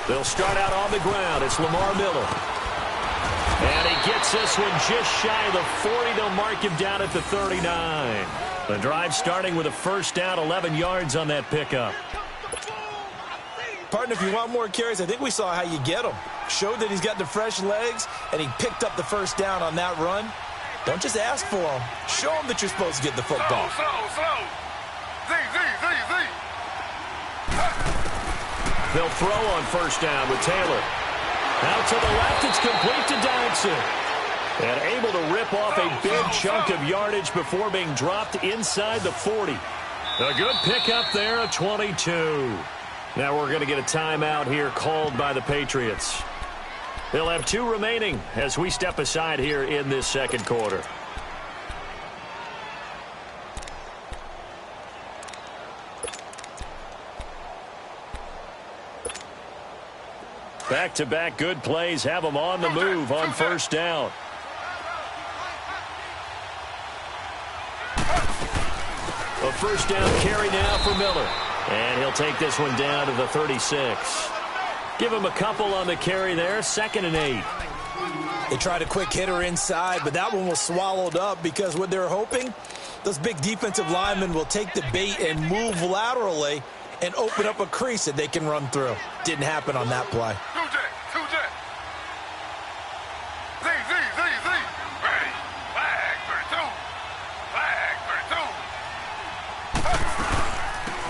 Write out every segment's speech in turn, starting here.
They'll start out on the ground. It's Lamar Miller. And he gets this one just shy of the 40. They'll mark him down at the 39. The drive starting with a first down, 11 yards on that pickup. Partner, if you want more carries, I think we saw how you get them. Showed that he's got the fresh legs, and he picked up the first down on that run. Don't just ask for them. Show them that you're supposed to get the football. Slow. They'll throw on first down with Taylor. Out to the left, it's complete to Dodson. And able to rip off a big chunk of yardage before being dropped inside the 40. A good pickup there, a 22. Now we're going to get a timeout here called by the Patriots. They'll have 2 remaining as we step aside here in this second quarter. Back-to-back good plays have them on the move on first down. A first down carry now for Miller. And he'll take this one down to the 36. Give him a couple on the carry there, 2nd and 8. They tried a quick hitter inside, but that one was swallowed up because what they're hoping, those big defensive linemen will take the bait and move laterally and open up a crease that they can run through. Didn't happen on that play.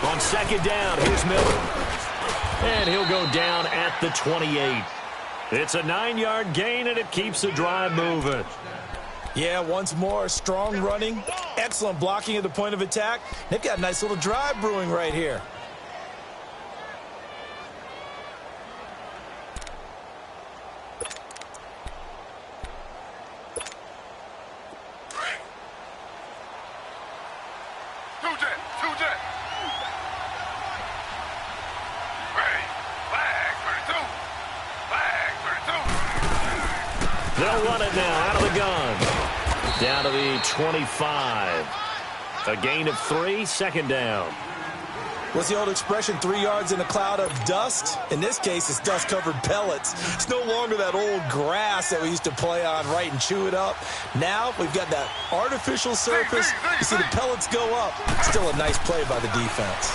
On second down, here's Miller. And he'll go down at the 28. It's a 9-yard gain, and it keeps the drive moving. Yeah, once more, strong running, excellent blocking at the point of attack. They've got a nice little drive brewing right here. They'll run it now out of the gun. Down to the 25. A gain of 3, 2nd down. What's the old expression, 3 yards in a cloud of dust? In this case, it's dust-covered pellets. It's no longer that old grass that we used to play on, right, and chew it up. Now we've got that artificial surface. You see the pellets go up. Still a nice play by the defense.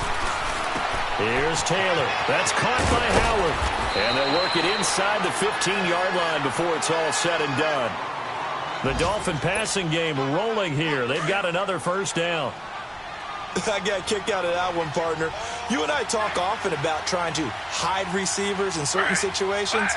Here's Taylor. That's caught by Howard. And they'll work it inside the 15-yard line before it's all said and done. The Dolphin passing game rolling here. They've got another first down. I got a kick out of that one, partner. You and I talk often about trying to hide receivers in certain situations.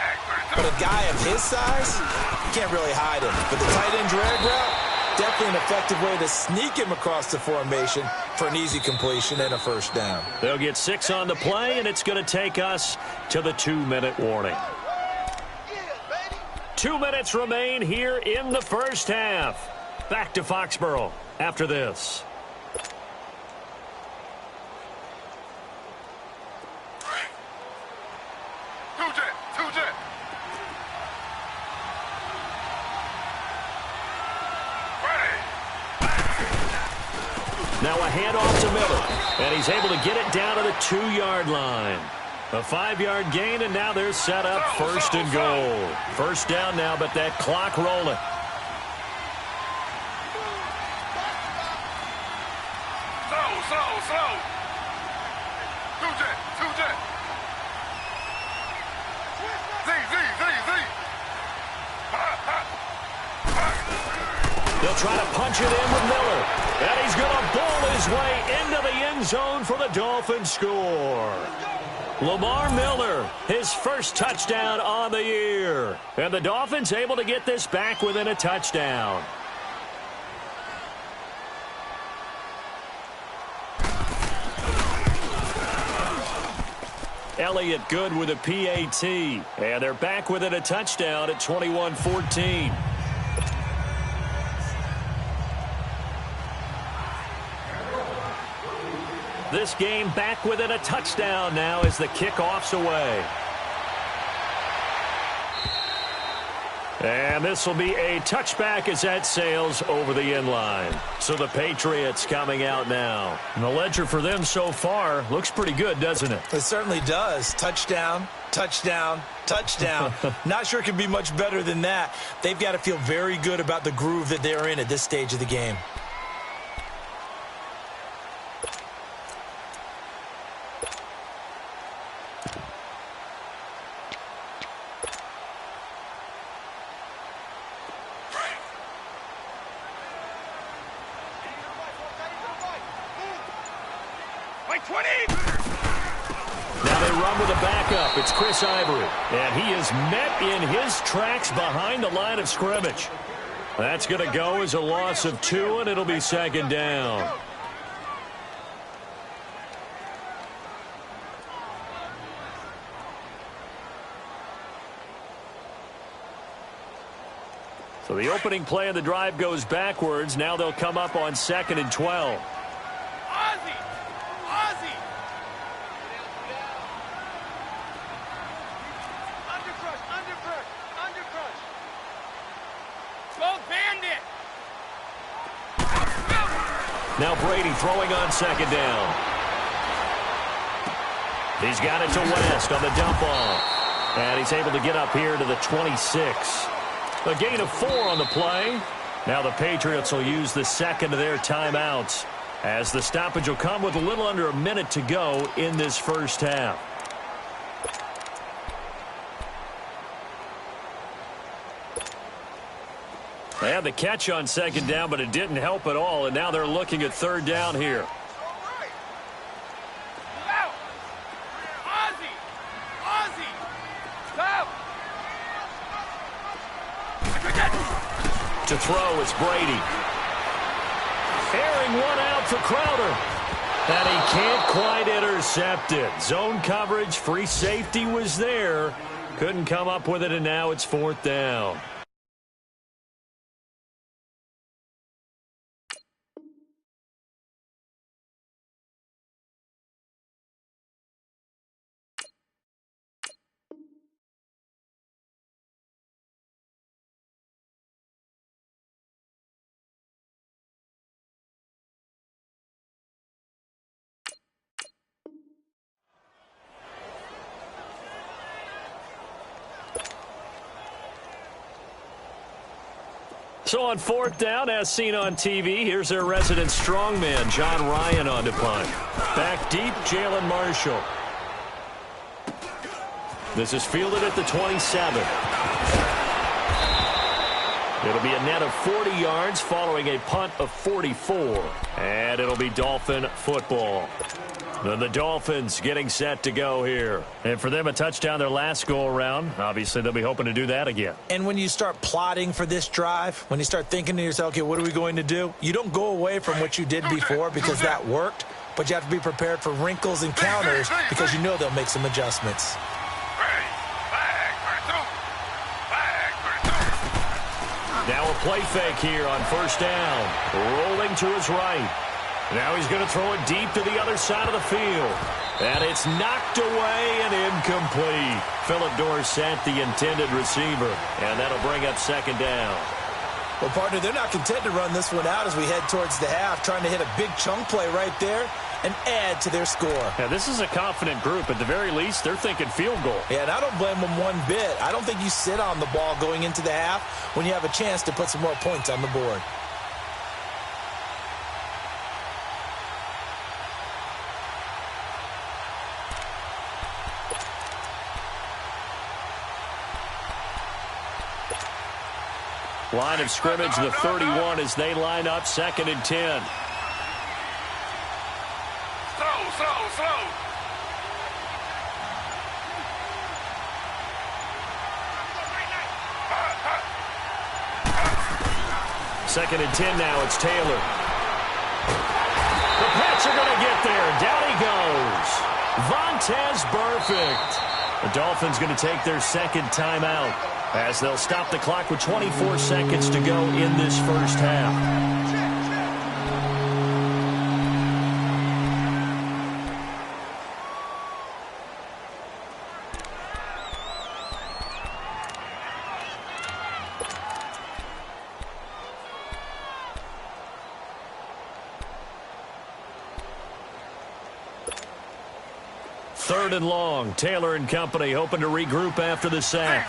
But a guy of his size, you can't really hide him. But the tight end drag route, definitely an effective way to sneak him across the formation for an easy completion and a first down. They'll get 6 on the play, and it's going to take us to the 2-minute warning. 2 minutes remain here in the first half. Back to Foxborough after this. Now a handoff to Miller, and he's able to get it down to the 2-yard line. A 5-yard gain, and now they're set up 1st and goal. First down now, but that clock rolling. Slow. They'll try to punch it in with Miller. And he's going to bowl his way into the end zone for the Dolphins score. Lamar Miller, his first touchdown on the year. And the Dolphins able to get this back within a touchdown. Elliott good with a PAT. And they're back within a touchdown at 21-14. This game back within a touchdown now as the kickoff's away. And this will be a touchback as that sails over the inline. So the Patriots coming out now. And the ledger for them so far looks pretty good, doesn't it? It certainly does. Touchdown, touchdown, touchdown. Not sure it can be much better than that. They've got to feel very good about the groove that they're in at this stage of the game. Now they run with a backup. It's Chris Ivory. And he is met in his tracks behind the line of scrimmage. That's going to go as a loss of 2, and it'll be second down. So the opening play of the drive goes backwards. Now they'll come up on 2nd and 12. Now Brady throwing on 2nd down. He's got it to West on the dump off. And he's able to get up here to the 26. A gain of 4 on the play. Now the Patriots will use the second of their timeouts, as the stoppage will come with a little under a minute to go in this first half. They had the catch on 2nd down, but it didn't help at all, and now they're looking at 3rd down here. To throw, it's Brady. Airing one out for Crowder. And he can't quite intercept it. Zone coverage, free safety was there. Couldn't come up with it, and now it's 4th down. So on 4th down, as seen on TV, here's their resident strongman, John Ryan, on to punt. Back deep, Jalen Marshall. This is fielded at the 27. It'll be a net of 40 yards following a punt of 44. And it'll be Dolphin football. Then the Dolphins getting set to go here. And for them, a touchdown their last go-around. Obviously, they'll be hoping to do that again. And when you start plotting for this drive, when you start thinking to yourself, okay, what are we going to do? You don't go away from what you did before because that worked, but you have to be prepared for wrinkles and counters because you know they'll make some adjustments. Now a play fake here on 1st down. Rolling to his right. Now he's going to throw it deep to the other side of the field. And it's knocked away and incomplete. Philip Dorsett, the intended receiver. And that'll bring up 2nd down. Well, partner, they're not content to run this one out as we head towards the half, trying to hit a big chunk play right there and add to their score. Yeah, this is a confident group. At the very least, they're thinking field goal. Yeah, and I don't blame them one bit. I don't think you sit on the ball going into the half when you have a chance to put some more points on the board. Line of scrimmage, the 31, as they line up 2nd and 10. Slow. 2nd and 10 now. It's Taylor. The Pats are going to get there. Down he goes. Vontaze Burfict. The Dolphins going to take their 2nd timeout as they'll stop the clock with 24 seconds to go in this first half. and long. Taylor and company hoping to regroup after the sack.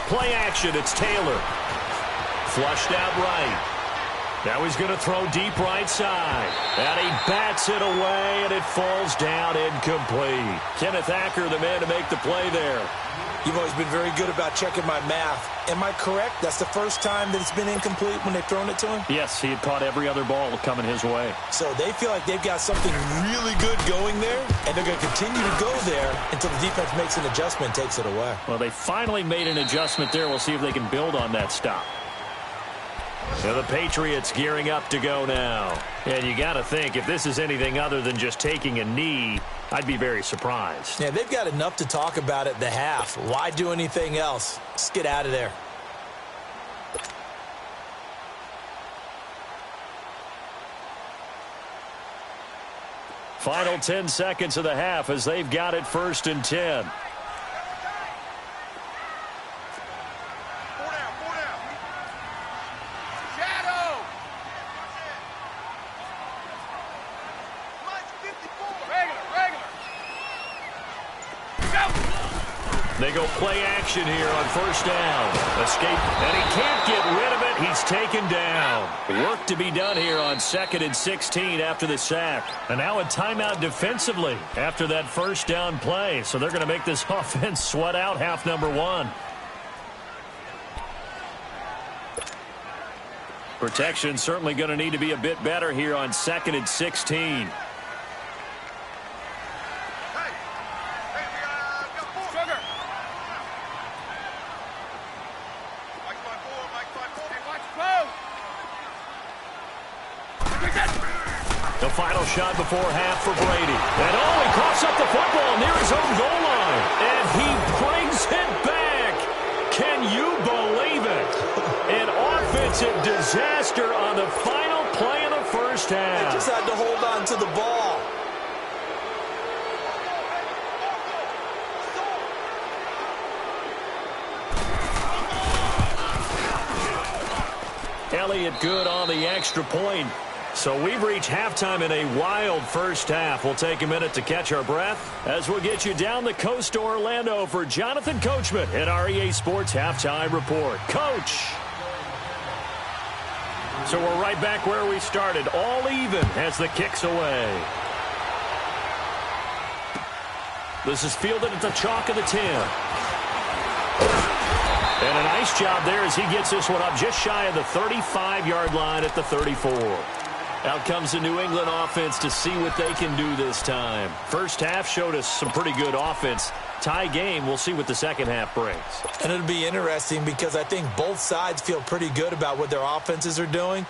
Play action, it's Taylor. Flushed out right. Now he's going to throw deep right side. And he bats it away, and it falls down incomplete. Kenneth Acker, the man to make the play there. You've always been very good about checking my math. Am I correct? That's the first time that it's been incomplete when they've thrown it to him? Yes, he had caught every other ball coming his way. So they feel like they've got something really good going there, and they're going to continue to go there until the defense makes an adjustment and takes it away. Well, they finally made an adjustment there. We'll see if they can build on that stop. So the Patriots gearing up to go now. And you got to think, if this is anything other than just taking a knee, I'd be very surprised. Yeah, they've got enough to talk about at the half. Why do anything else? Just get out of there. Final 10 seconds of the half as they've got it 1st and 10. They go play action here on 1st down. Escape, and he can't get rid of it. He's taken down. Work to be done here on 2nd and 16 after the sack. And now a timeout defensively after that 1st down play. So they're going to make this offense sweat out half number 1. Protection certainly going to need to be a bit better here on 2nd and 16. The final shot before half for Brady. And he coughs up the football near his own goal line. And he brings it back. Can you believe it? An offensive disaster on the final play of the 1st half. They just had to hold on to the ball. Elliott good on the extra point. So we've reached halftime in a wild 1st half. We'll take a minute to catch our breath as we'll get you down the coast to Orlando for Jonathan Coachman at our EA Sports Halftime Report. Coach! So we're right back where we started, all even as the kick's away. This is fielded at the chalk of the 10. And a nice job there as he gets this one up just shy of the 35-yard line at the 34. Out comes the New England offense to see what they can do this time. 1st half showed us some pretty good offense. Tie game, we'll see what the 2nd half brings. And it'll be interesting because I think both sides feel pretty good about what their offenses are doing.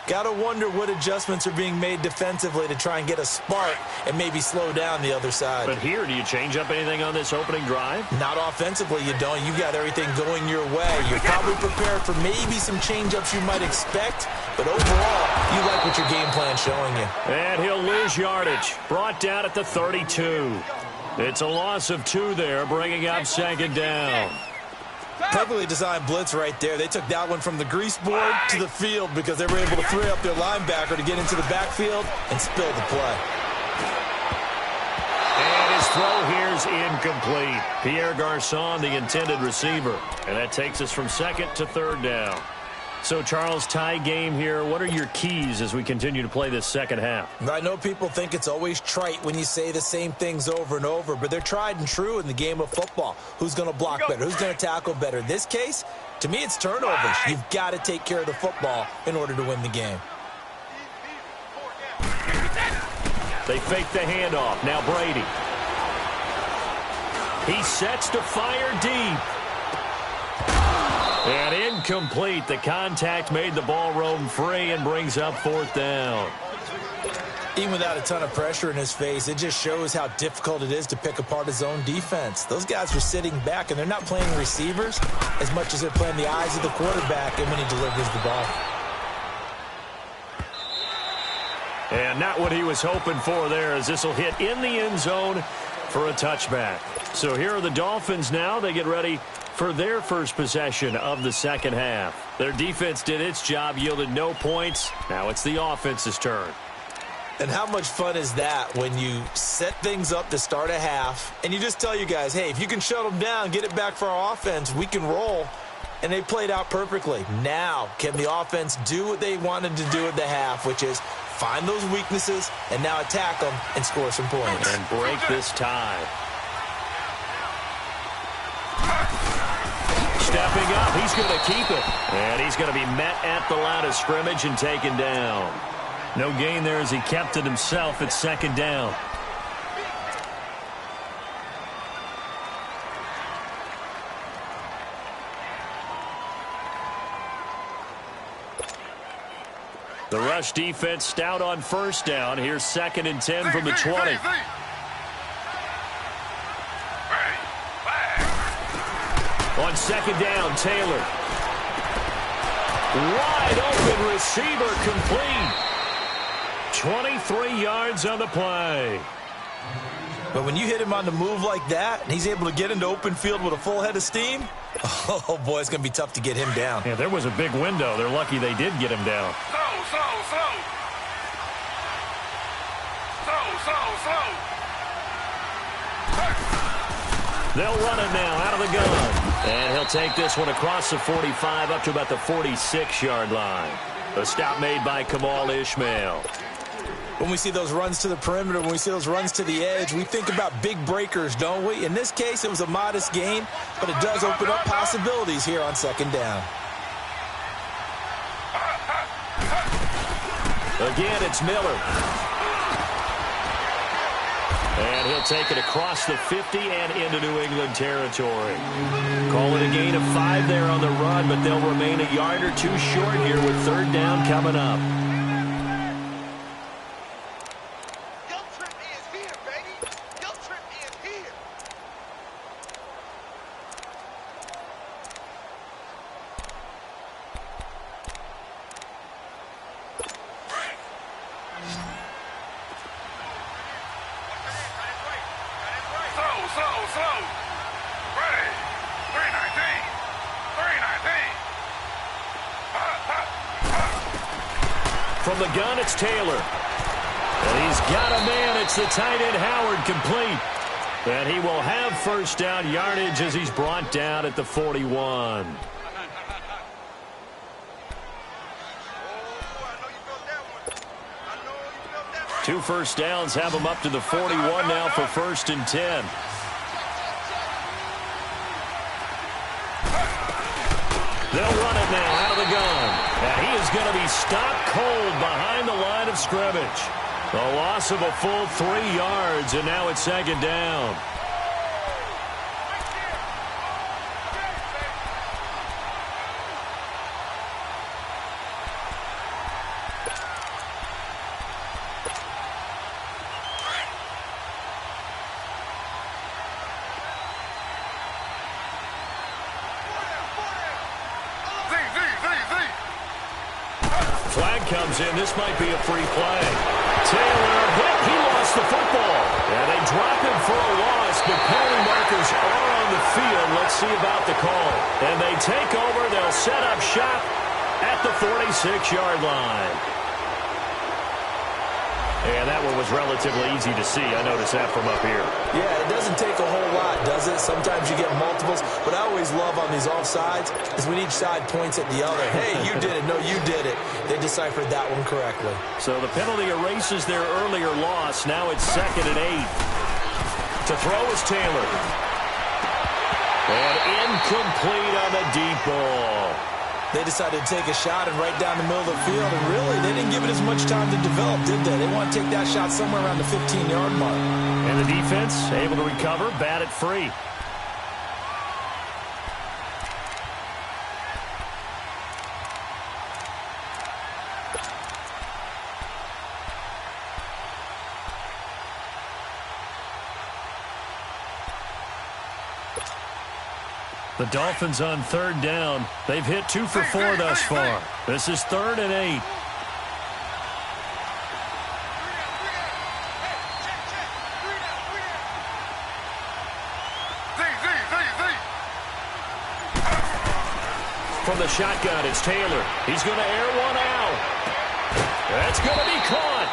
Got to wonder what adjustments are being made defensively to try and get a spark and maybe slow down the other side. But here, do you change up anything on this opening drive? Not offensively, you don't. You got everything going your way. You're probably prepared for maybe some change-ups you might expect, but overall, you like what your game plan's showing you. And he'll lose yardage. Brought down at the 32. It's a loss of 2 there, bringing up 2nd down. Perfectly designed blitz right there. They took that one from the grease board to the field because they were able to free up their linebacker to get into the backfield and spill the play. And his throw here's incomplete. Pierre Garçon, the intended receiver. And that takes us from 2nd to 3rd down. So, Charles, tie game here. What are your keys as we continue to play this 2nd half? I know people think it's always trite when you say the same things over and over, but they're tried and true in the game of football. Who's going to block better? Who's going to tackle better? In this case, to me, it's turnovers. You've got to take care of the football in order to win the game. They fake the handoff. Now Brady. He sets to fire deep. And incomplete. The contact made the ball roam free and brings up 4th down. Even without a ton of pressure in his face, it just shows how difficult it is to pick apart his own defense. Those guys are sitting back, and they're not playing receivers as much as they're playing the eyes of the quarterback and when he delivers the ball. And not what he was hoping for there, as this will hit in the end zone for a touchback. So here are the Dolphins now. They get ready for their first possession of the second half. Their defense did its job, yielded no points. Now it's the offense's turn. And how much fun is that when you set things up to start a half and you just tell you guys, hey, if you can shut them down, get it back for our offense, we can roll. And they played out perfectly. Now, can the offense do what they wanted to do at the half, which is find those weaknesses and now attack them and score some points. And break this tie. Stepping up, he's going to keep it. And he's going to be met at the line of scrimmage and taken down. No gain there as he kept it himself at second down. The rush defense stout on first down. Here's 2nd and 10 from the 20. On second down, Taylor. Wide open receiver complete. 23 yards on the play. But when you hit him on the move like that, and he's able to get into open field with a full head of steam, oh, boy, it's going to be tough to get him down. Yeah, there was a big window. They're lucky they did get him down. Slow. They'll run it now out of the gun. And he'll take this one across the 45 up to about the 46-yard line. A stop made by Kamal Ishmael. When we see those runs to the perimeter, when we see those runs to the edge, we think about big breakers, don't we? In this case, it was a modest gain, but it does open up possibilities here on second down. Again, it's Miller. And he'll take it across the 50 and into New England territory. Call it a gain of 5 there on the run, but they'll remain a yard or two short here with third down coming up. Slow. Ready. 319. From the gun, it's Taylor. And he's got a man. It's the tight end, Howard, complete. And he will have first down yardage as he's brought down at the 41. Two first downs have him up to the 41 now for 1st and 10. They'll run it now out of the gun. And he is going to be stopped cold behind the line of scrimmage. A loss of a full 3 yards, and now it's 2nd down. Flag comes in. This might be a free play. Taylor hit. He lost the football. And they drop him for a loss, but penalty markers are on the field. Let's see about the call. And they take over. They'll set up shop at the 46-yard line. And that one was relatively easy to see. I noticed that from up here. Yeah, it doesn't take a whole lot, does it? Sometimes you get multiples. What I always love on these offsides is when each side points at the other. Hey, you did it. No, you did it. They deciphered that one correctly. So the penalty erases their earlier loss. Now it's 2nd and 8. To throw is Taylor. And incomplete on the deep ball. They decided to take a shot and right down the middle of the field, and really, they didn't give it as much time to develop, did they? They want to take that shot somewhere around the 15-yard mark. And the defense able to recover, bat it free. The Dolphins on third down. They've hit 2 for 4 thus far. This is 3rd and 8. From the shotgun, it's Taylor. He's going to air one out. That's going to be caught.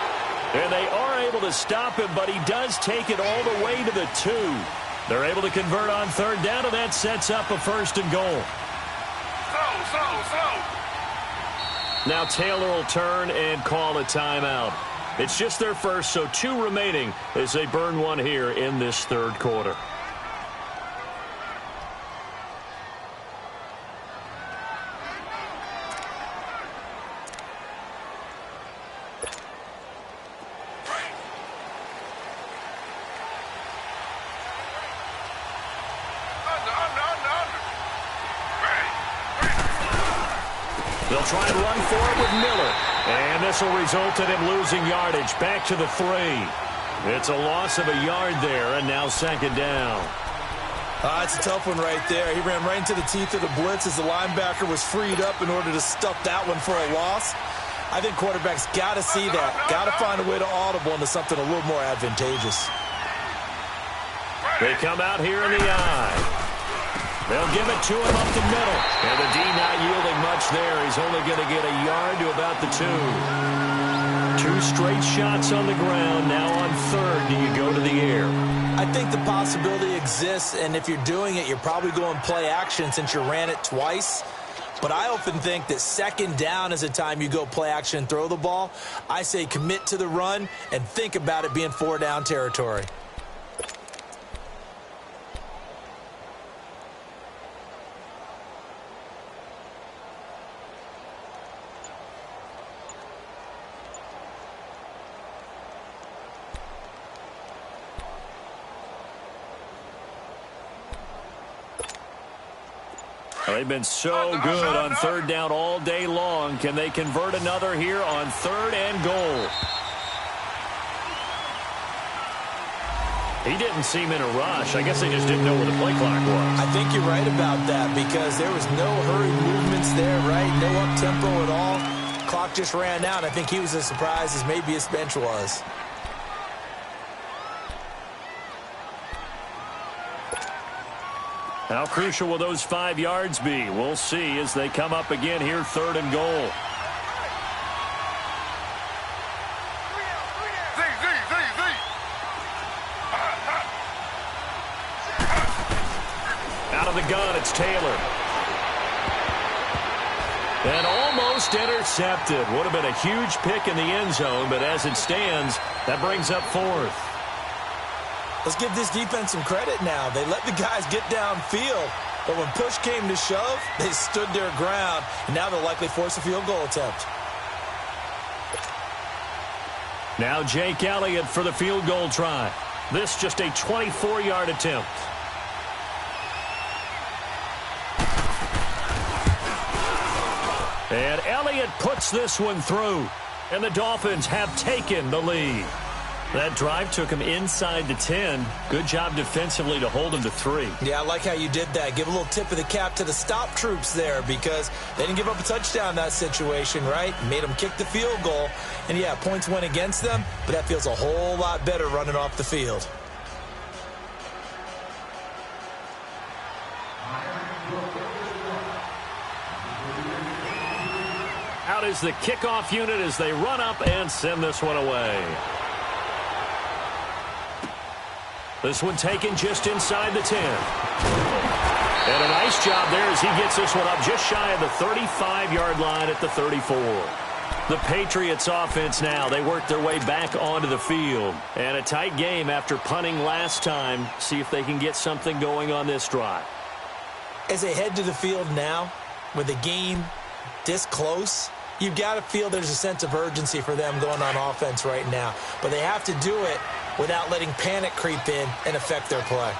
And they are able to stop him, but he does take it all the way to the 2. They're able to convert on third down, and that sets up a 1st and goal. Slow. Now Taylor will turn and call a timeout. It's just their first, so 2 remaining as they burn one here in this 3rd quarter. They'll try and run for it with Miller. And this will result in him losing yardage back to the 3. It's a loss of a yard there, and now 2nd down. It's a tough one right there. He ran right into the teeth of the blitz as the linebacker was freed up in order to stuff that one for a loss. I think quarterbacks got to see that. Got to find a way to audible into something a little more advantageous. They come out here in the eye. They'll give it to him up the middle. And the D not yielding much there. He's only going to get a yard to about the 2. 2 straight shots on the ground. Now on 3rd, do you go to the air? I think the possibility exists, and if you're doing it, you're probably going play action since you ran it twice. But I often think that 2nd down is a time you go play action and throw the ball. I say commit to the run and think about it being 4-down territory. They've been so good on 3rd down all day long. Can they convert another here on 3rd and goal? He didn't seem in a rush. I guess they just didn't know where the play clock was. I think you're right about that because there was no hurried movements there, right? No up-tempo at all. Clock just ran out. I think he was as surprised as maybe his bench was. How crucial will those 5 yards be? We'll see as they come up again here, 3rd and goal. Out of the gun, it's Taylor. And almost intercepted. Would have been a huge pick in the end zone, but as it stands, that brings up 4th. Let's give this defense some credit now. They let the guys get downfield, but when push came to shove, they stood their ground, and now they'll likely force a field goal attempt. Now Jake Elliott for the field goal try. This just a 24-yard attempt. And Elliott puts this one through, and the Dolphins have taken the lead. That drive took him inside the 10. Good job defensively to hold him to 3. Yeah, I like how you did that. Give a little tip of the cap to the stop troops there because they didn't give up a touchdown in that situation, right? Made them kick the field goal. And, yeah, points went against them, but that feels a whole lot better running off the field. Out is the kickoff unit as they run up and send this one away. This one taken just inside the 10. And a nice job there as he gets this one up just shy of the 35-yard line at the 34. The Patriots offense now, they work their way back onto the field. And a tight game after punting last time. See if they can get something going on this drive. As they head to the field now, with the game this close, you've got to feel there's a sense of urgency for them going on offense right now. But they have to do it without letting panic creep in and affect their play.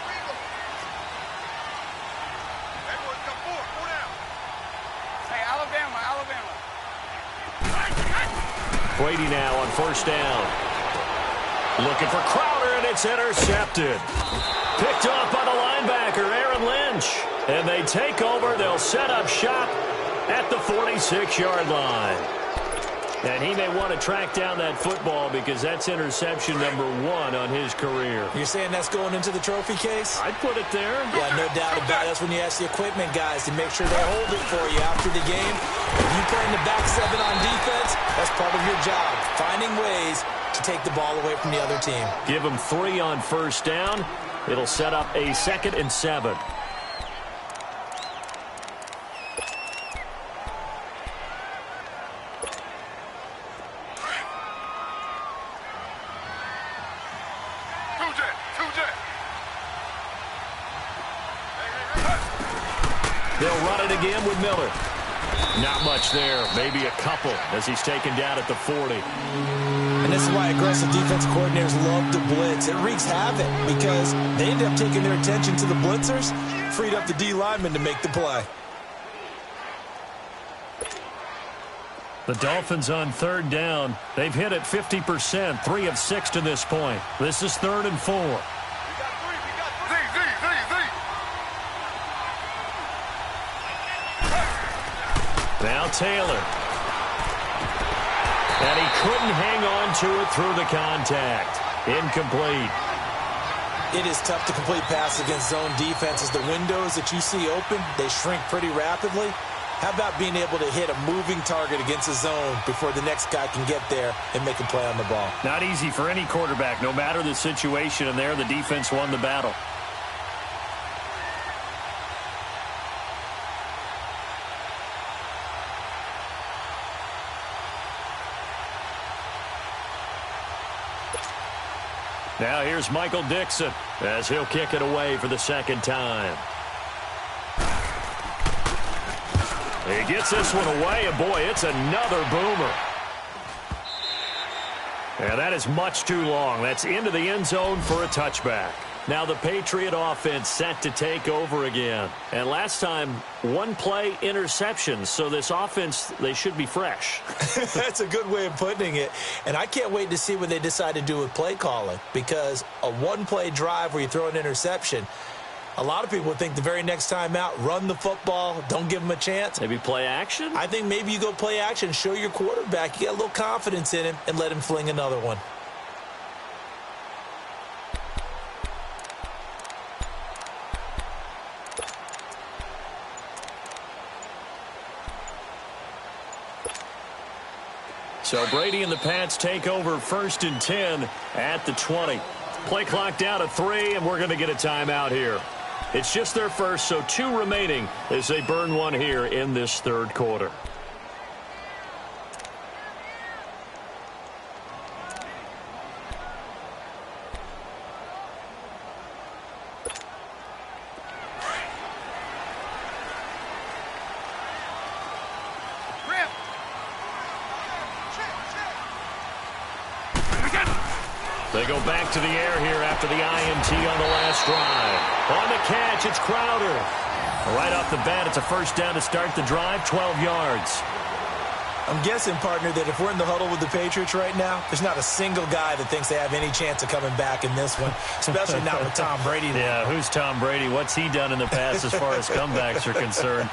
Hey, Alabama. Brady now on 1st down. Looking for Crowder, and it's intercepted. Picked off by the linebacker, Aaron Lynch. And they take over. They'll set up shop at the 46-yard line. And he may want to track down that football because that's interception number 1 on his career. You're saying that's going into the trophy case? I'd put it there. Yeah, no doubt about it. That's when you ask the equipment guys to make sure they hold it for you after the game. If you play in the back 7 on defense, that's part of your job, finding ways to take the ball away from the other team. Give them 3 on first down. It'll set up a 2nd and 7. They'll run it again with Miller. Not much there. Maybe a couple as he's taken down at the 40. And this is why aggressive defense coordinators love to blitz. It wreaks havoc because they end up taking their attention to the blitzers, freed up the D lineman to make the play. The Dolphins on 3rd down. They've hit it 50%, 3 of 6 to this point. This is 3rd and 4. Now Taylor. And he couldn't hang on to it through the contact. Incomplete. It is tough to complete passes against zone defenses. The windows that you see open, they shrink pretty rapidly. How about being able to hit a moving target against a zone before the next guy can get there and make a play on the ball? Not easy for any quarterback, no matter the situation, and there the defense won the battle. Now here's Michael Dixon as he'll kick it away for the 2nd time. He gets this one away, and boy, it's another boomer. And that is much too long. That's into the end zone for a touchback. Now the Patriot offense set to take over again. And last time, 1-play interceptions. So this offense, they should be fresh. That's a good way of putting it. And I can't wait to see what they decide to do with play calling. Because a 1-play drive where you throw an interception, a lot of people would think the very next time out, run the football, don't give them a chance. Maybe play action? I think maybe you go play action, show your quarterback, you got a little confidence in him, and let him fling another one. So Brady and the Pats take over 1st and 10 at the 20. Play clock down to 3, and we're going to get a timeout here. It's just their first, so 2 remaining as they burn one here in this 3rd quarter. They go back to the air here after the INT on the last drive. On the catch, it's Crowder. Right off the bat, it's a 1st down to start the drive, 12 yards. I'm guessing, partner, that if we're in the huddle with the Patriots right now, there's not a single guy that thinks they have any chance of coming back in this one, especially not with Tom Brady. Yeah, who's Tom Brady? What's he done in the past as far as comebacks are concerned?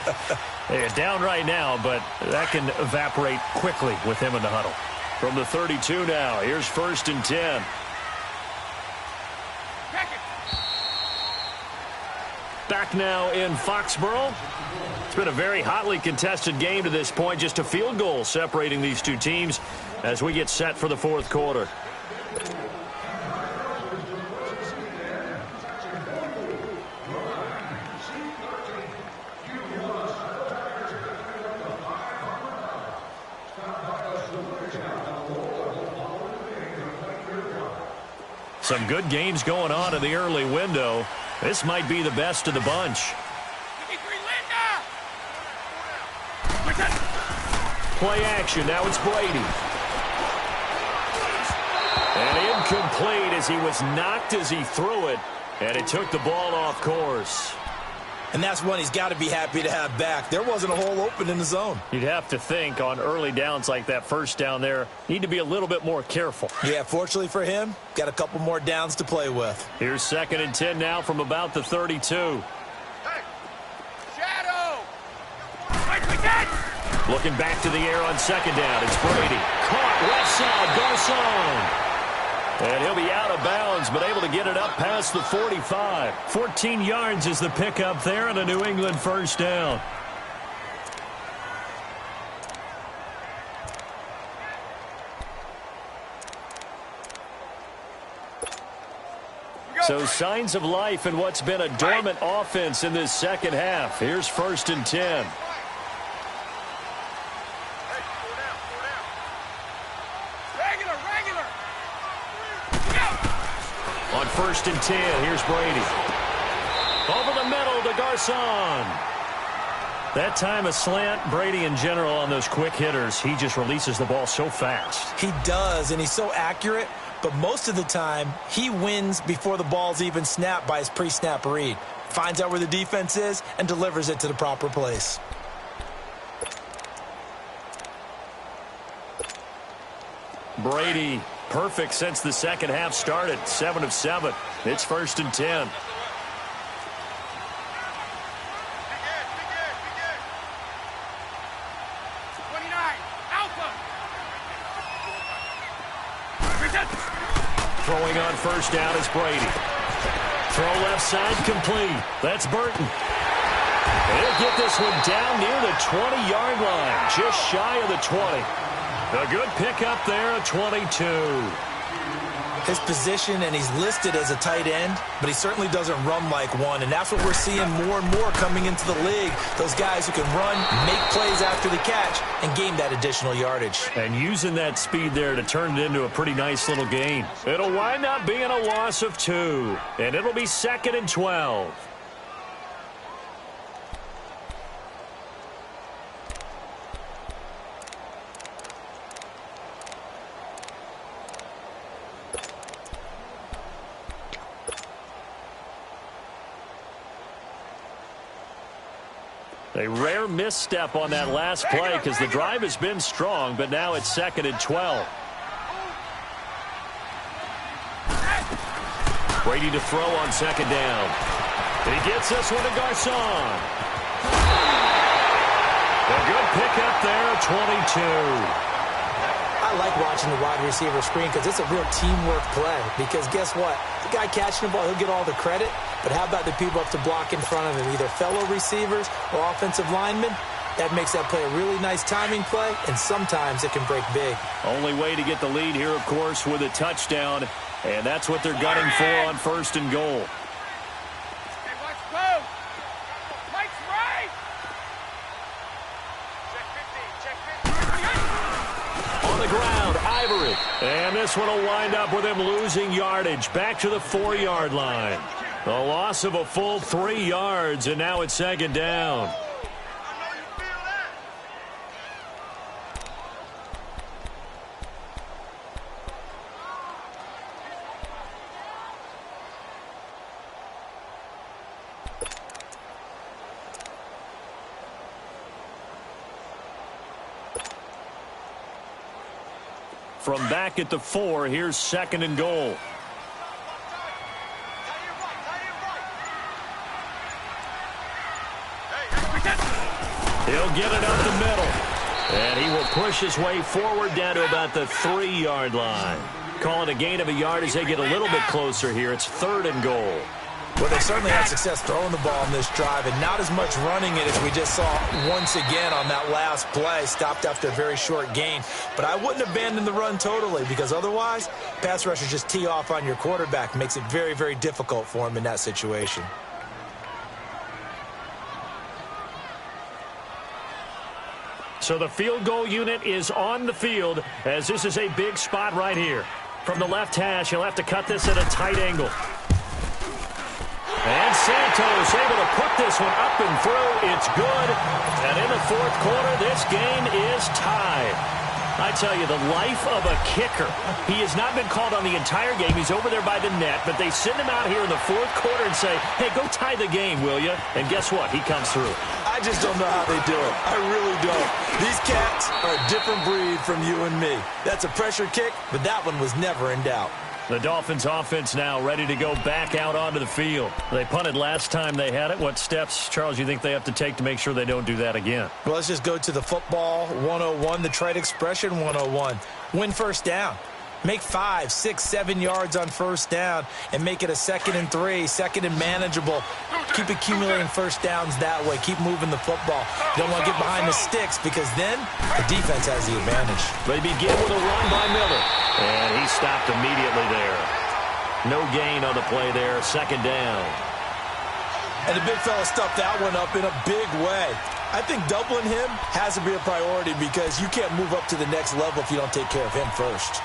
They're down right now, but that can evaporate quickly with him in the huddle. From the 32 now, here's 1st and 10. Back now in Foxborough. It's been a very hotly contested game to this point. Just a field goal separating these two teams as we get set for the 4th quarter. Some good games going on in the early window. This might be the best of the bunch. Play action. Now it's Brady. And incomplete as he was knocked as he threw it. And it took the ball off course. And that's one he's got to be happy to have back. There wasn't a hole open in the zone. You'd have to think on early downs like that first down there, need to be a little bit more careful. Yeah, fortunately for him, got a couple more downs to play with. Here's 2nd and 10 now from about the 32. Hey. Shadow! Looking back to the air on 2nd down. It's Brady. Caught left side. Garcon. And he'll be out of bounds, but able to get it up past the 45. 14 yards is the pickup there and a New England first down. So signs of life in what's been a dormant offense in this second half. Here's 1st and 10. On 1st and 10, here's Brady. Over the middle to Garcon. That time a slant. Brady in general on those quick hitters, he just releases the ball so fast. He does, and he's so accurate, but most of the time he wins before the ball's even snapped by his pre-snap read. Finds out where the defense is and delivers it to the proper place. Brady, perfect since the second half started. 7 of 7. It's 1st and 10. Throwing on 1st down is Brady. Throw left side complete. That's Burton. He'll get this one down near the 20-yard line, just shy of the 20. A good pickup there, a 22. His position, and he's listed as a tight end, but he certainly doesn't run like one, and that's what we're seeing more and more coming into the league. Those guys who can run, make plays after the catch, and gain that additional yardage. And using that speed there to turn it into a pretty nice little gain. It'll wind up being a loss of 2, and it'll be 2nd and 12. A rare misstep on that last play because the drive has been strong, but now it's 2nd and 12. Brady to throw on 2nd down. He gets this one to Garcon. A good pickup there, 22. I like watching the wide receiver screen because it's a real teamwork play. Because guess what? The guy catching the ball, he'll get all the credit. But how about the people up to block in front of him, either fellow receivers or offensive linemen? That makes that play a really nice timing play, and sometimes it can break big. Only way to get the lead here, of course, with a touchdown. And that's what they're gunning for on 1st and goal. Hey, watch both. Mike's right. Check 15. On the ground, Ivory. And this one will wind up with him losing yardage back to the 4-yard line. A loss of a full 3 yards, and now it's 2nd down. From back at the 4, here's 2nd and goal. He'll get it up the middle. And he will push his way forward down to about the 3-yard line. Call it a gain of a yard as they get a little bit closer here. It's 3rd and goal. Well, they certainly had success throwing the ball on this drive, and not as much running it as we just saw once again on that last play. Stopped after a very short gain. But I wouldn't abandon the run totally, because otherwise, pass rushers just tee off on your quarterback. Makes it very, very difficult for him in that situation. So the field goal unit is on the field, as this is a big spot right here. From the left hash, he'll have to cut this at a tight angle. And Santos able to put this one up and through. It's good. And in the 4th quarter, this game is tied. I tell you, the life of a kicker. He has not been called on the entire game. He's over there by the net, but they send him out here in the fourth quarter and say, hey, go tie the game, will you? And guess what? He comes through. I just don't know how they do it. I really don't. These cats are a different breed from you and me. That's a pressure kick, but that one was never in doubt. The Dolphins offense now ready to go back out onto the field. They punted last time they had it. What steps, Charles, you think they have to take to make sure they don't do that again? Well, let's just go to the football 101, the trade expression 101. Win first down. Make 5, 6, 7 yards on first down and make it a 2nd and 3, 2nd and manageable. Keep accumulating first downs that way. Keep moving the football. Don't want to get behind the sticks because then the defense has the advantage. They begin with a run by Miller. And he stopped immediately there. No gain on the play there. 2nd down. And the big fella stuffed that one up in a big way. I think doubling him has to be a priority because you can't move up to the next level if you don't take care of him first.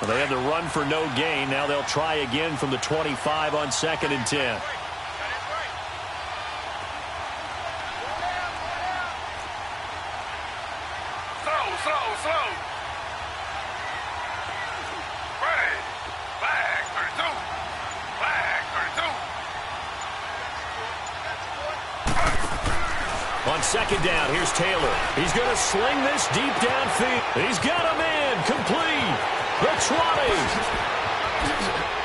Well, they had the run for no gain. Now they'll try again from the 25 on 2nd and 10. Slow. Ready. Flag 32. Flag 32. On 2nd down, here's Taylor. He's going to sling this deep downfield. He's got him in. Complete. The 20.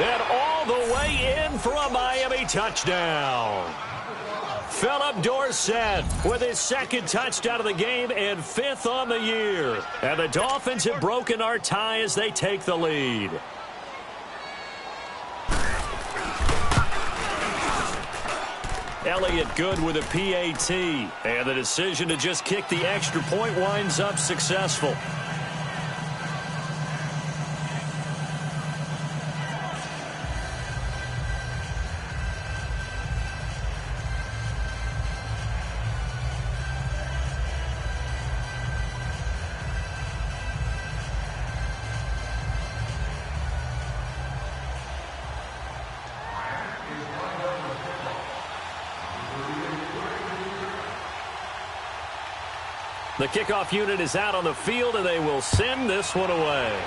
And all the way in for a Miami touchdown. Philip Dorsett with his 2nd touchdown of the game and 5th on the year. And the Dolphins have broken our tie as they take the lead. Elliott good with a PAT. And the decision to just kick the extra point winds up successful. The kickoff unit is out on the field, and they will send this one away.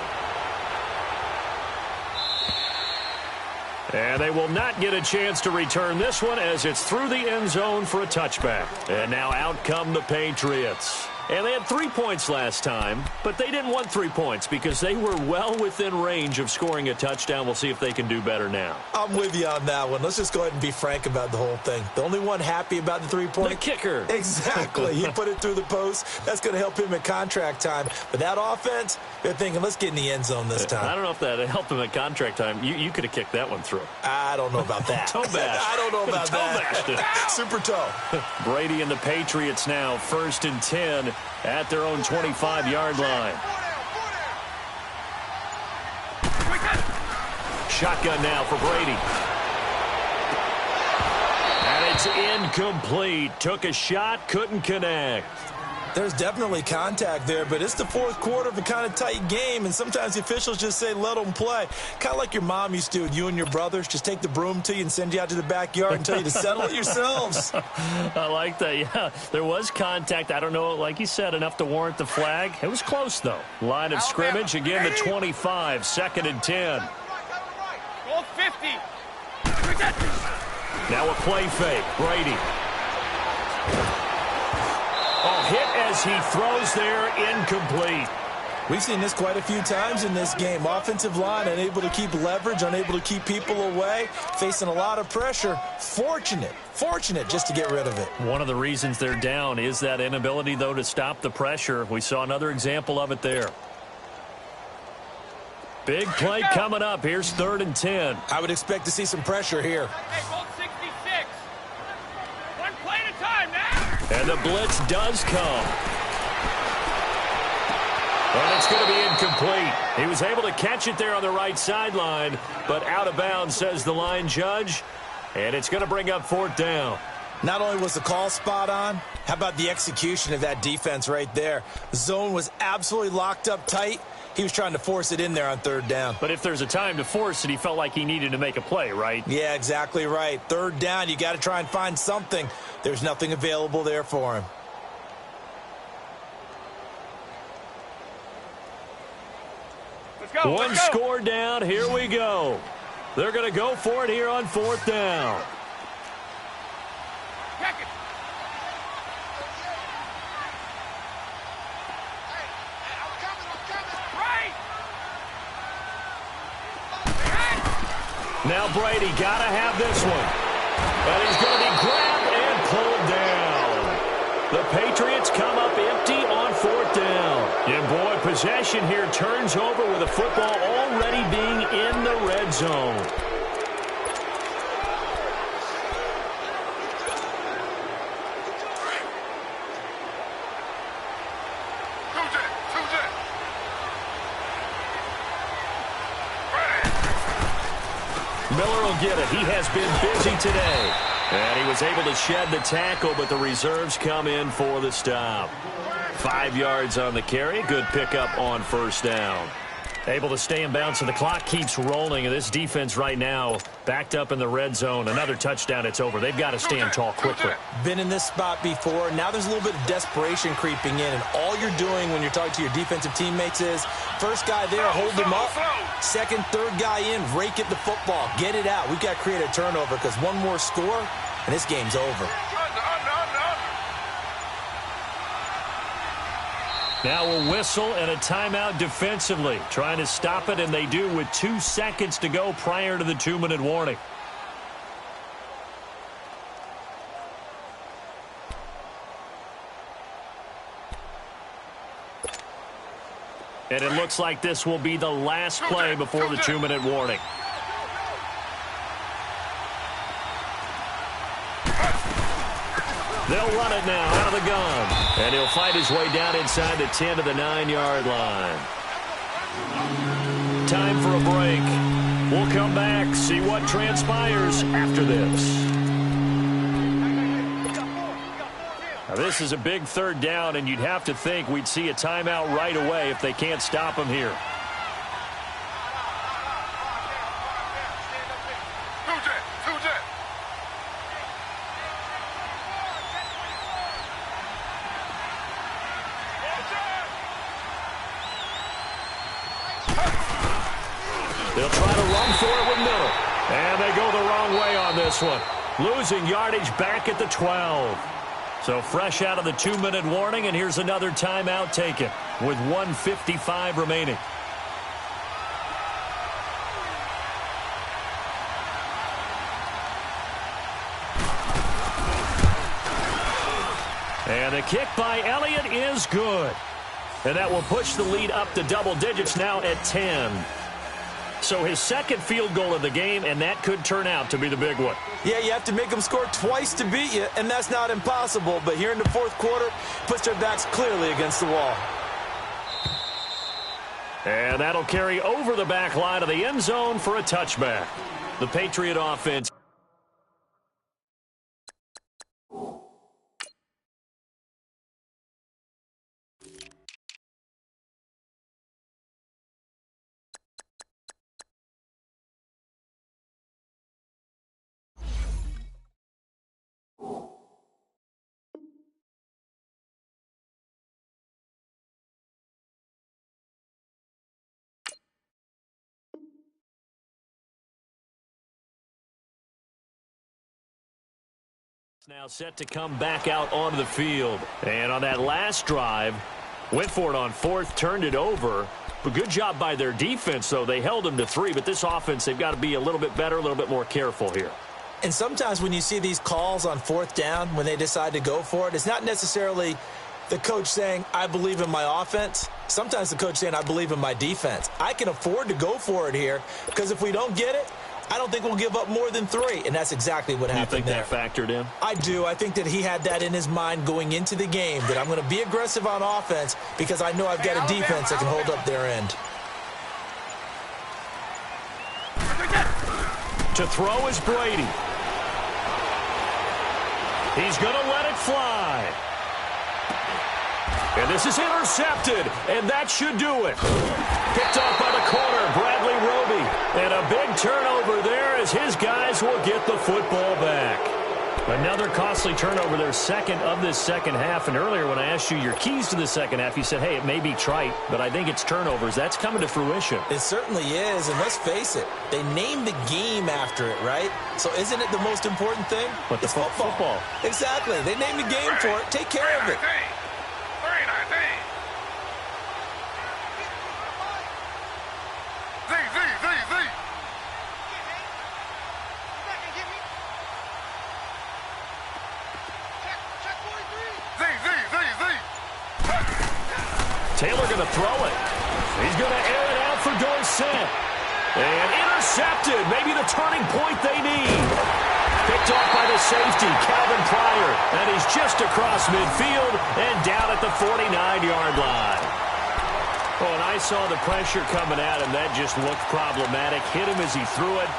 And they will not get a chance to return this one as it's through the end zone for a touchback. And now out come the Patriots. And they had 3 points last time, but they didn't want 3 points because they were well within range of scoring a touchdown. We'll see if they can do better now. I'm with you on that one. Let's just go ahead and be frank about the whole thing. The only one happy about the 3-point? The kicker. Exactly. He put it through the post. That's going to help him at contract time. But that offense, they're thinking, let's get in the end zone this time. I don't know if that helped him at contract time. You could have kicked that one through. I don't know about that. Toe bash. I don't know about that. Super toe. Brady and the Patriots now 1st and 10 at their own 25-yard line. Shotgun now for Brady. And it's incomplete. Took a shot, couldn't connect. There's definitely contact there, but it's the fourth quarter of a kind of tight game, and sometimes the officials just say, let them play. Kind of like your mom used to with you and your brothers. Just take the broom to you and send you out to the backyard and tell you to settle it yourselves. I like that, yeah. There was contact. I don't know, like you said, enough to warrant the flag. It was close, though. Line of scrimmage, again, the 25, 2nd and 10. Goal 50. Now a play fake. Brady. Hit as he throws there, incomplete. We've seen this quite a few times in this game. Offensive line unable to keep leverage, unable to keep people away, facing a lot of pressure. Fortunate just to get rid of it. One of the reasons they're down is that inability, though, to stop the pressure. We saw another example of it there. Big play coming up. Here's 3rd and 10. I would expect to see some pressure here. Hey, goal 66. One play at a time now. And the blitz does come. And it's going to be incomplete. He was able to catch it there on the right sideline, but out of bounds, says the line judge. And it's going to bring up 4th down. Not only was the call spot on, how about the execution of that defense right there? The zone was absolutely locked up tight. He was trying to force it in there on third down. But if there's a time to force it, he felt like he needed to make a play, right? Yeah, exactly right. Third down, you got to try and find something. There's nothing available there for him. One score down. Here we go. They're going to go for it here on fourth down. Now Brady got to have this one. And he's going to be grabbed and pulled down. The Patriots come up empty on fourth down. And boy, possession here turns over with the football already being in the red zone. Miller will get it. He has been busy today. And he was able to shed the tackle, but the reserves come in for the stop. 5 yards on the carry. Good pickup on first down. Able to stay in bounds, and the clock keeps rolling. And this defense right now backed up in the red zone. Another touchdown, it's over. They've got to stand tall quickly. Been in this spot before. Now there's a little bit of desperation creeping in. And all you're doing when you're talking to your defensive teammates is, first guy there, hold him up. Second, third guy in, rake at the football. Get it out. We've got to create a turnover because one more score, and this game's over. Now a whistle and a timeout defensively. Trying to stop it, and they do with 2 seconds to go prior to the 2-minute warning. And it looks like this will be the last play before the 2-minute warning. They'll run it now out of the gun. And he'll fight his way down inside the 10 to the 9-yard line. Time for a break. We'll come back, see what transpires after this. Now, this is a big third down, and you'd have to think we'd see a timeout right away if they can't stop him here. They'll try to run for it with Miller. And they go the wrong way on this one. Losing yardage back at the 12. So fresh out of the 2-minute warning, and here's another timeout taken with 1:55 remaining. And the kick by Elliott is good. And that will push the lead up to double digits now at 10. So his second field goal of the game, and that could turn out to be the big one. Yeah, you have to make them score twice to beat you, and that's not impossible. But here in the fourth quarter, puts their backs clearly against the wall. And that'll carry over the back line of the end zone for a touchback. The Patriot offense. Now set to come back out onto the field. And on that last drive, went for it on fourth, turned it over. But good job by their defense, though. They held them to 3, but this offense, they've got to be a little bit better, a little bit more careful here. And sometimes when you see these calls on fourth down, when they decide to go for it, it's not necessarily the coach saying, I believe in my offense. Sometimes the coach saying, I believe in my defense. I can afford to go for it here because if we don't get it, I don't think we'll give up more than 3, and that's exactly what happened there. You think that factored in? I do. I think that he had that in his mind going into the game, that I'm going to be aggressive on offense because I know I've got a defense that can hold up their end. To throw is Brady. He's going to let it fly. And this is intercepted, and that should do it. Picked off by the corner, Bradley Roby. And a big turnover there as his guys will get the football back. Another costly turnover, their second of this second half. And earlier when I asked you your keys to the second half, you said, hey, it may be trite, but I think it's turnovers. That's coming to fruition. It certainly is, and let's face it, they named the game after it, right? So isn't it the most important thing? But the football. Exactly. They named the game for it. Take care of it. Taylor going to throw it. He's going to air it out for Dorsett. And intercepted. Maybe the turning point they need. Picked off by the safety, Calvin Pryor. And he's just across midfield and down at the 49-yard line. Oh, and I saw the pressure coming at him. That just looked problematic. Hit him as he threw it.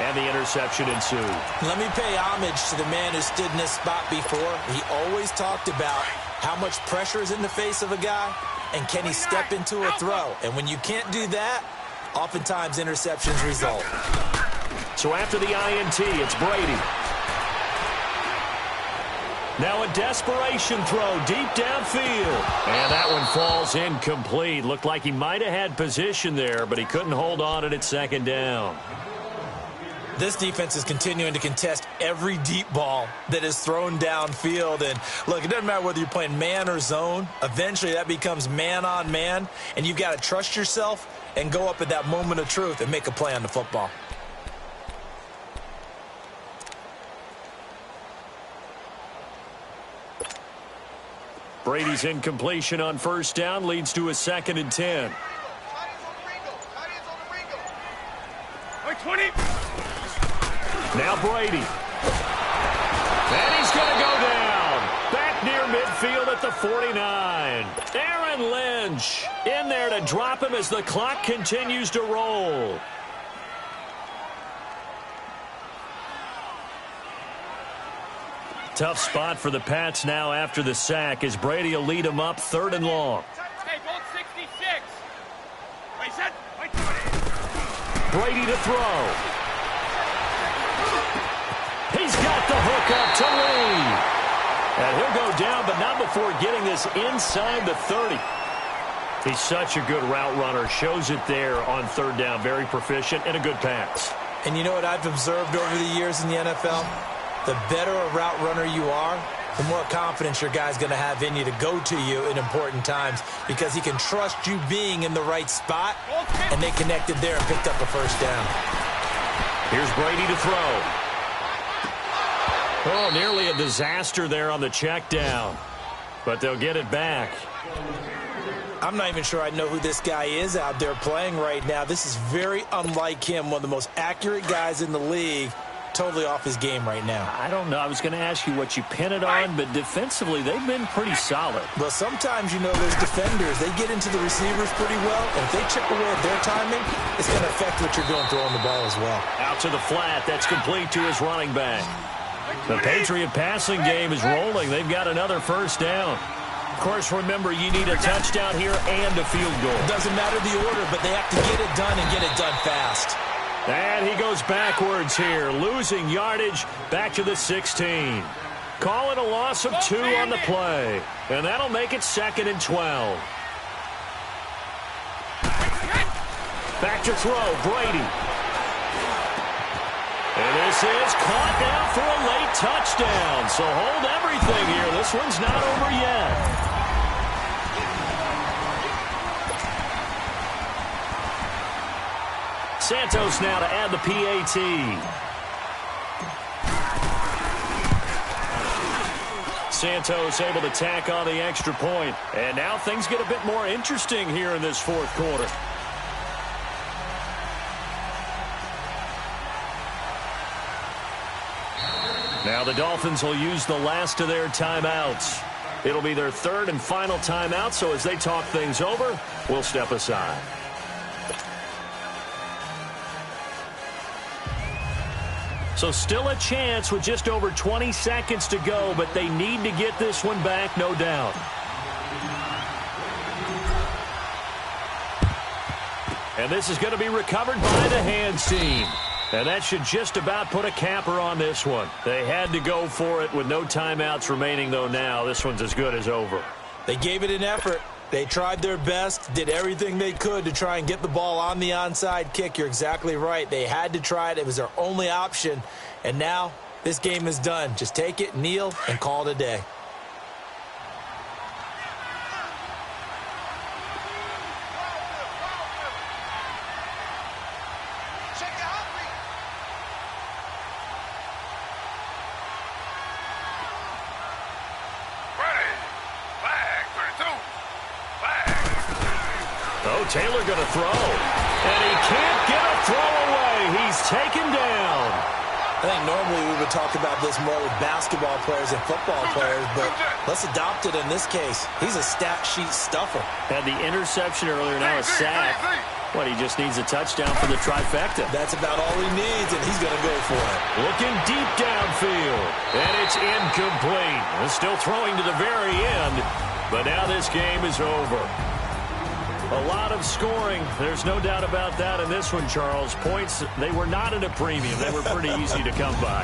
And the interception ensued. Let me pay homage to the man who stood in this spot before. He always talked about how much pressure is in the face of a guy. And can he step into a throw? And when you can't do that, oftentimes interceptions result. So after the INT, it's Brady. Now a desperation throw deep downfield. And that one falls incomplete. Looked like he might have had position there, but he couldn't hold on at second down. This defense is continuing to contest every deep ball that is thrown downfield. And, look, it doesn't matter whether you're playing man or zone. Eventually, that becomes man-on-man, and you've got to trust yourself and go up at that moment of truth and make a play on the football. Brady's incompletion on first down leads to a 2nd and 10. 20. Now Brady. And he's going to go down. Back near midfield at the 49. Aaron Lynch in there to drop him as the clock continues to roll. Tough spot for the Pats now after the sack as Brady will lead them up 3rd and long. Hey, bolt 66. Wait, set. Wait, Brady to throw. He's got the hook up to Lee. And he'll go down, but not before getting this inside the 30. He's such a good route runner. Shows it there on 3rd down. Very proficient and a good pass. And you know what I've observed over the years in the NFL? The better a route runner you are, the more confidence your guy's going to have in you to go to you in important times because he can trust you being in the right spot, and they connected there and picked up a first down. Here's Brady to throw. Oh, nearly a disaster there on the check down, but they'll get it back. I'm not even sure I know who this guy is out there playing right now. This is very unlike him, one of the most accurate guys in the league. Totally off his game right now. I don't know. I was going to ask you what you pin it on, but defensively, they've been pretty solid. Well, sometimes, you know, those defenders, they get into the receivers pretty well, and if they chip away at their timing, it's going to affect what you're doing throwing the ball as well. Out to the flat. That's complete to his running back. The Patriot passing game is rolling. They've got another first down. Of course, remember, you need a touchdown here and a field goal. Doesn't matter the order, but they have to get it done and get it done fast. And he goes backwards here, losing yardage back to the 16. Call it a loss of 2 on the play. And that'll make it 2nd and 12. Back to throw, Brady. And this is caught now for a late touchdown. So hold everything here. This one's not over yet. Santos now to add the PAT. Santos able to tack on the extra point. And now things get a bit more interesting here in this 4th quarter. Now the Dolphins will use the last of their timeouts. It'll be their 3rd and final timeout, so as they talk things over, we'll step aside. So still a chance with just over 20 seconds to go, but they need to get this one back, no doubt. And this is going to be recovered by the hands team. And that should just about put a capper on this one. They had to go for it with no timeouts remaining, though now. This one's as good as over. They gave it an effort. They tried their best, did everything they could to try and get the ball on the onside kick. You're exactly right. They had to try it. It was their only option. And now this game is done. Just take it, kneel, and call it a day. Taylor going to throw, and he can't get a throw away. He's taken down. I think normally we would talk about this more with basketball players and football players, but let's adopt it in this case. He's a stat sheet stuffer. Had the interception earlier, now a sack. What, he just needs a touchdown for the trifecta. That's about all he needs, and he's going to go for it. Looking deep downfield, and it's incomplete. Still throwing to the very end, but now this game is over. A lot of scoring. There's no doubt about that in this one, Charles. Points, they were not at a premium. They were pretty easy to come by.